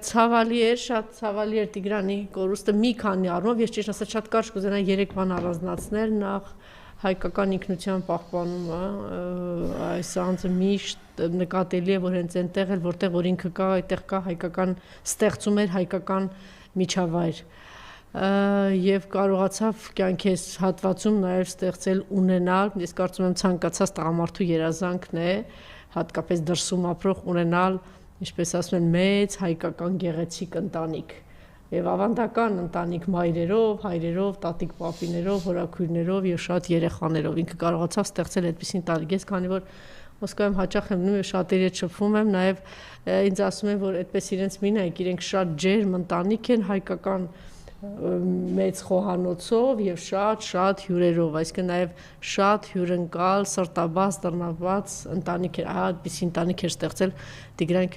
Ցավալի էր, շատ ցավալի էր Տիգրանի կորուստը մի քանի առումով, ես ճիշտ ասած շատ կարճ կուզենայի 3 բան առանձնացնել, նախ հայկական ինքնության պահպանումը, այս անձը միշտ նկատելի է, որ հենց այնտեղ էլ որտեղ որ ինքը կա, այդտեղ կա հայկական ստեղծում էր հայկական միջավայր եւ կարողացավ կյանքես հատվածում նաեւ ստեղծել ունենալ, ես կարծում եմ ցանկացած տղամարդու երազանքն է, հատկապես դրսում ապրող ունենալ, ինչպես ասում են, մեծ հայկական գեղեցիկ ընտանիք եւ ավանդական ընտանիք մայրերով, հայրերով, տատիկ պապիներով, հորաքույրներով եւ շատ երեխաներով ինքը կարողացավ ստեղծել այդպիսի ընտանիք, ես քանի որ Մոսկվայում հաճախ եմ լինում եւ շատերի հետ շփվում եմ, նաեւ ինձ ասում են, որ այդպես իրենց մինայք իրենք շատ ջերմ ընտանիք են հայկական մեծ խոհանոցով եւ շատ հյուրերով, այսինքն նաեւ շատ հյուրընկալ, սրտաբաց, տրնաբաց ընտանիք էր, այդպիսի ընտանիք էր ստեղծել Տիգրան